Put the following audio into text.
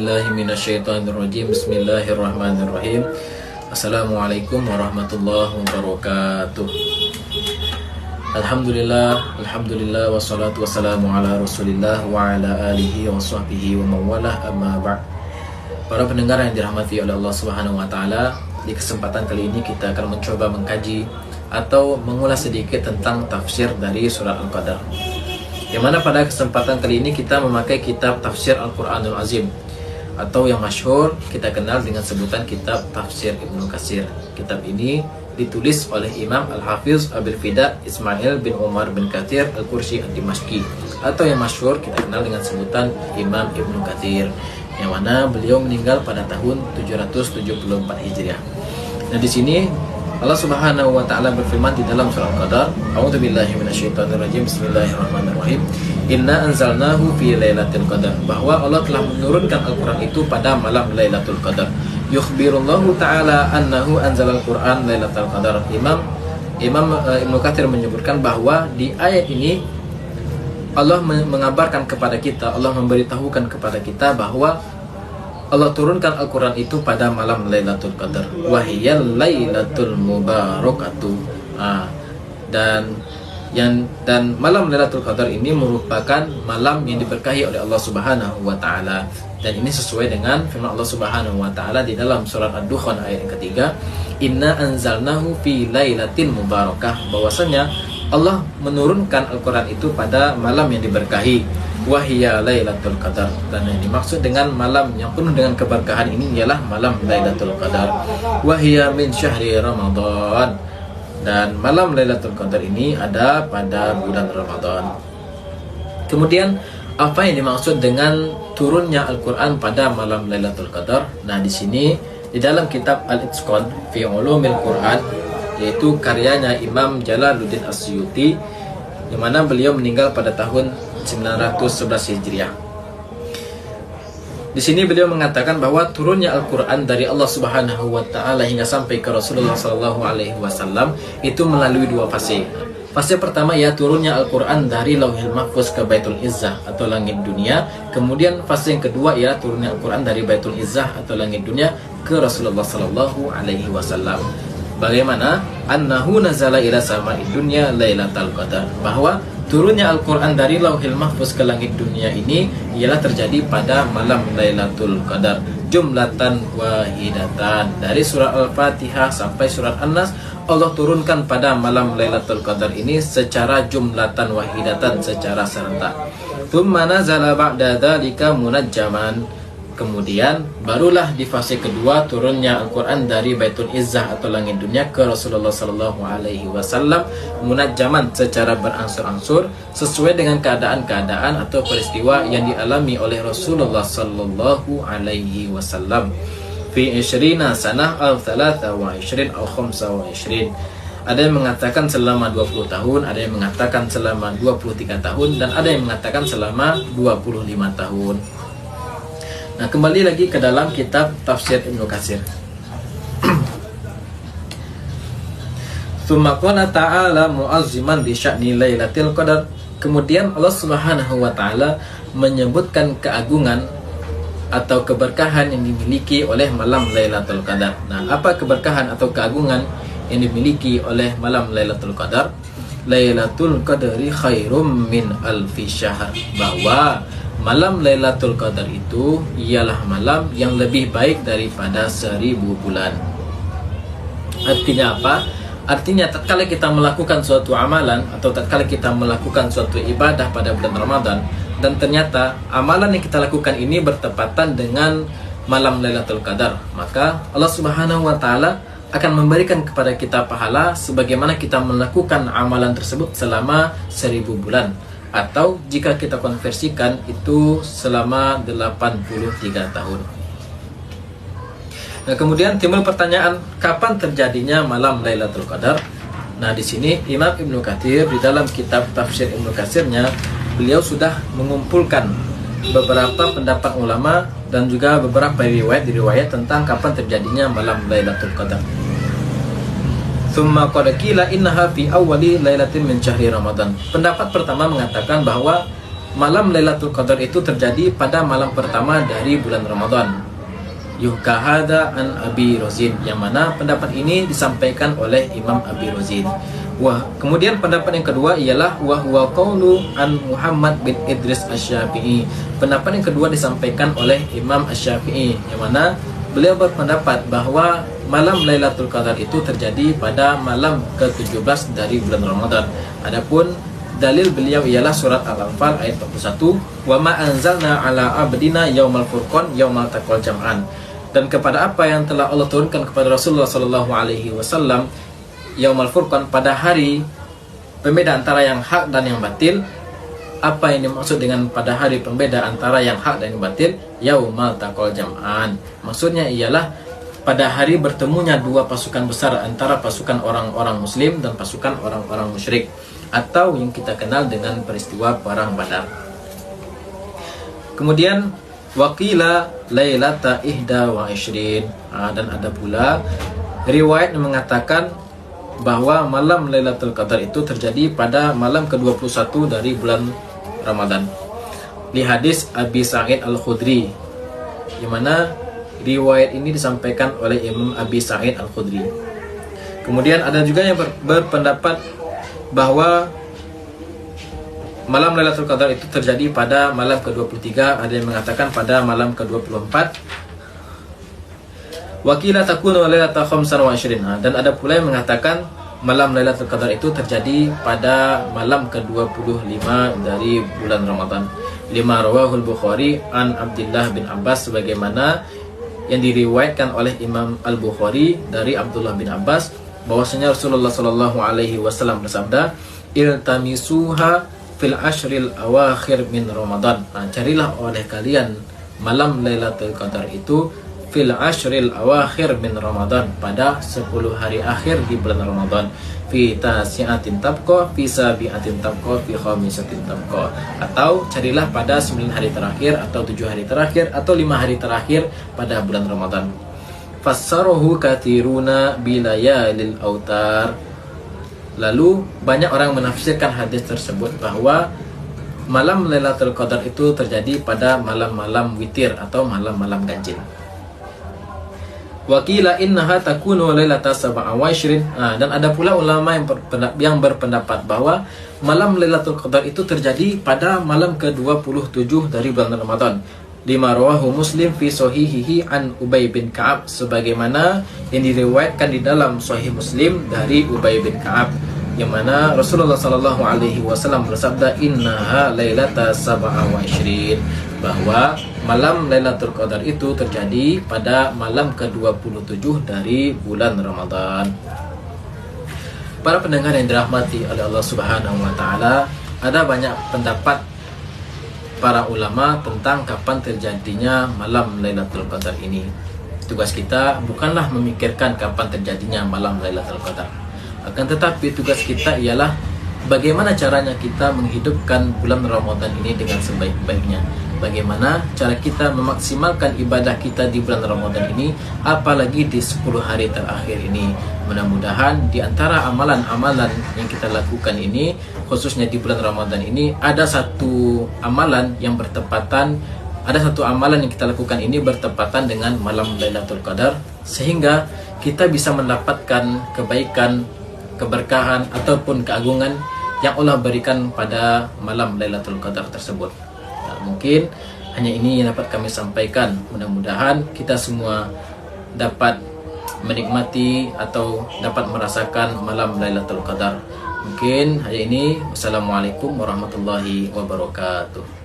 billahi minasyaitonirrajim. Bismillahirrahmanirrahim. Assalamualaikum warahmatullahi wabarakatuh. Alhamdulillah wassalatu wassalamu ala Rasulillah wa ala alihi wa sahbihi wa mawalah, amma ba'd. Para pendengar yang dirahmati oleh Allah Subhanahu wa taala, di kesempatan kali ini kita akan mencoba mengkaji atau mengulas sedikit tentang tafsir dari surat Al-Qadar. Yang mana pada kesempatan kali ini kita memakai kitab Tafsir Al-Quranul Azim, atau yang masyhur kita kenal dengan sebutan kitab Tafsir Ibnu Katsir. Kitab ini ditulis oleh Imam Al-Hafiz Abil Fida Ismail bin Umar bin Katsir Al-Qursi Ad-Dimashqi, atau yang masyhur kita kenal dengan sebutan Imam Ibnu Katsir, yang mana beliau meninggal pada tahun 774 Hijriah. Nah, di sini Allah Subhanahu wa taala berfirman di dalam surah Al-Qadar, A'udzubillahi minasyaitonirrajim. Bismillahirrahmanirrahim. Inna anzalnahu fi lailatul qadar, bahwa Allah telah menurunkan Al-Qur'an itu pada malam Lailatul Qadar. Yukhbirullahu taala annahu anzalal Qur'an lailatul qadar. Imam Ibnu Katsir menyebutkan bahwa di ayat ini Allah mengabarkan kepada kita, Allah memberitahukan kepada kita bahwa Allah turunkan Al-Quran itu pada malam Lailatul Qadar. Wahiyal Lailatul Mubarakatuh. Dan malam Lailatul Qadar ini merupakan malam yang diberkahi oleh Allah Subhanahu wa taala. Dan ini sesuai dengan firman Allah Subhanahu wa taala di dalam surat Ad-Dukhan ayat yang ketiga, Inna anzalnahu fi lailatin mubarakah, bahwasanya Allah menurunkan Al-Quran itu pada malam yang diberkahi. Wahiyya Lailatul Qadar, dan yang dimaksud dengan malam yang penuh dengan keberkahan ini ialah malam Lailatul Qadar. Wahiyya min syahri Ramadan, dan malam Lailatul Qadar ini ada pada bulan Ramadan. Kemudian apa yang dimaksud dengan turunnya Al-Quran pada malam Lailatul Qadar? Nah, di sini di dalam kitab Al-Itqan fi Ulumil Quran, yaitu karyanya Imam Jalaluddin As-Suyuti, yang mana beliau meninggal pada tahun 911 Hijriah. Di sini beliau mengatakan bahwa turunnya Al-Quran dari Allah Subhanahu wa taala hingga sampai ke Rasulullah sallallahu alaihi wasallam itu melalui dua fase. Fase pertama ya turunnya Al-Quran dari Lauhil Mahfuz ke Baitul Izzah atau langit dunia. Kemudian fase yang kedua ialah turunnya Al-Quran dari Baitul Izzah atau langit dunia ke Rasulullah sallallahu alaihi wasallam. Bagaimana? Annahu nazala ila sama'id dunya lailatul qadar, bahwa turunnya Al-Quran dari Lauhil Mahfuz ke langit dunia ini ialah terjadi pada malam Lailatul Qadar, jumlatan wahidatan. Dari surah Al-Fatihah sampai surat An-Nas, Allah turunkan pada malam Lailatul Qadar ini secara jumlatan wahidatan, secara serentak. Tsumma nazala ba'da dzalika munajjaman. Kemudian barulah di fase kedua turunnya Al-Quran dari Baitul Izzah atau langit dunia ke Rasulullah sallallahu alaihi wasallam munajjaman, secara berangsur-angsur sesuai dengan keadaan-keadaan atau peristiwa yang dialami oleh Rasulullah sallallahu alaihi wasallam. Fi 20 sanah aw 23 aw 25. Ada yang mengatakan selama 20 tahun, ada yang mengatakan selama 23 tahun, dan ada yang mengatakan selama 25 tahun. Nah, kembali lagi ke dalam kitab Tafsir Ibnu Katsir. Tsumma qala ta'ala mu'azziman bi sya'ni Lailatul Qadar. Kemudian Allah Subhanahu wa taala menyebutkan keagungan atau keberkahan yang dimiliki oleh malam Lailatul Qadar. Nah, apa keberkahan atau keagungan yang dimiliki oleh malam Lailatul Qadar? Lailatul Qadri khairum min alfi syahr, bahwa malam Lailatul Qadar itu ialah malam yang lebih baik daripada 1000 bulan. Artinya apa? Artinya tatkala kita melakukan suatu amalan atau tatkala kita melakukan suatu ibadah pada bulan Ramadan, dan ternyata amalan yang kita lakukan ini bertepatan dengan malam Lailatul Qadar, maka Allah Subhanahu wa taala akan memberikan kepada kita pahala sebagaimana kita melakukan amalan tersebut selama 1000 bulan. Atau jika kita konversikan itu selama 83 tahun. Nah, kemudian timbul pertanyaan, kapan terjadinya malam Lailatul Qadar? Nah, di sini Imam Ibnu Katsir di dalam kitab Tafsir Ibnu Katsirnya, beliau sudah mengumpulkan beberapa pendapat ulama dan juga beberapa riwayat tentang kapan terjadinya malam Lailatul Qadar. Tsumma qad qila innaha fi awwali lailatin min syahri Ramadan. Pendapat pertama mengatakan bahwa malam Lailatul Qadar itu terjadi pada malam pertama dari bulan Ramadan. Yuhkahada an Abi Rozin, yang mana pendapat ini disampaikan oleh Imam Abi Rozin. Wah, kemudian pendapat yang kedua ialah wa huwa qaulu an Muhammad bin Idris Asy-Syafi'i. Pendapat yang kedua disampaikan oleh Imam Asy-Syafi'i, yang mana beliau berpendapat bahwa malam Lailatul Qadar itu terjadi pada malam ke-17 dari bulan Ramadan. Adapun dalil beliau ialah surat Al-Anfal ayat 41, wa ma anzalna ala abdina yaumal furqan yaumal taqal jam'an. Dan kepada apa yang telah Allah turunkan kepada Rasulullah sallallahu alaihi wasallam yaumal furqan, pada hari pembeda antara yang hak dan yang batil. Apa yang dimaksud dengan pada hari pembeda antara yang hak dan yang batil? Yaumal taqal jam'an. Maksudnya ialah pada hari bertemunya dua pasukan besar antara pasukan orang-orang muslim dan pasukan orang-orang musyrik, atau yang kita kenal dengan peristiwa perang Badar. Kemudian waqila lailata ihda wa ishrin, dan ada pula riwayat yang mengatakan bahwa malam Lailatul Qadar itu terjadi pada malam ke-21 dari bulan Ramadan. Di hadis Abi Sa'id Al-Khudri, yang mana riwayat ini disampaikan oleh Imam Abi Sa'id Al-Khudri. Kemudian ada juga yang berpendapat bahwa malam Lailatul Qadar itu terjadi pada malam ke-23, ada yang mengatakan pada malam ke-24. Wakila takunu lailata khamsan wa ishrin, dan ada pula yang mengatakan malam Lailatul Qadar itu terjadi pada malam ke-25 dari bulan Ramadan. Lima rawahul Bukhari an Abdullah bin Abbas, sebagaimana yang diriwayatkan oleh Imam Al-Bukhari dari Abdullah bin Abbas bahwasanya Rasulullah sallallahu alaihi wasallam bersabda, iltamisuha fil ashril awakhir min Ramadan. Carilah oleh kalian malam Lailatul Qadar itu fil ashril awakhir min Ramadan, pada 10 hari akhir di bulan Ramadan. Fi tasi'atin tabqa, fi sabi'atin tabqa, fi khamisatin tabqa. Atau carilah pada 9 hari terakhir, atau 7 hari terakhir, atau 5 hari terakhir pada bulan Ramadan. Fassarahu kathiruna bilayalil autar. Lalu banyak orang menafsirkan hadis tersebut bahwa malam Lailatul Qadar itu terjadi pada malam-malam witir atau malam-malam ganjil. Wakila innaha takunu lailata sab'a wa ishrin. Dan ada pula ulama yang berpendapat bahwa malam Lailatul Qadar itu terjadi pada malam ke-27 dari bulan Ramadan. Lima rawahu Muslim fi sahihihi an Ubay bin Ka'ab, sebagaimana yang diriwayatkan di dalam Sahih Muslim dari Ubay bin Ka'ab, yang mana Rasulullah sallallahu alaihi wasallam bersabda, innaha lailata sab'a wa ishrin, bahwa malam Lailatul Qadar itu terjadi pada malam ke-27 dari bulan Ramadan. Para pendengar yang dirahmati oleh Allah Subhanahu wa taala, ada banyak pendapat para ulama tentang kapan terjadinya malam Lailatul Qadar ini. Tugas kita bukanlah memikirkan kapan terjadinya malam Lailatul Qadar, akan tetapi tugas kita ialah bagaimana caranya kita menghidupkan bulan Ramadan ini dengan sebaik-baiknya. Bagaimana cara kita memaksimalkan ibadah kita di bulan Ramadan ini, apalagi di 10 hari terakhir ini. Mudah-mudahan di antara amalan-amalan yang kita lakukan ini, khususnya di bulan Ramadan ini, ada satu amalan yang bertepatan, ada satu amalan yang kita lakukan ini bertepatan dengan malam Lailatul Qadar, sehingga kita bisa mendapatkan kebaikan, keberkahan ataupun keagungan yang Allah berikan pada malam Lailatul Qadar tersebut. Mungkin hanya ini yang dapat kami sampaikan. Mudah-mudahan kita semua dapat menikmati atau dapat merasakan malam Lailatul Qadar. Mungkin hanya ini. Wassalamualaikum warahmatullahi wabarakatuh.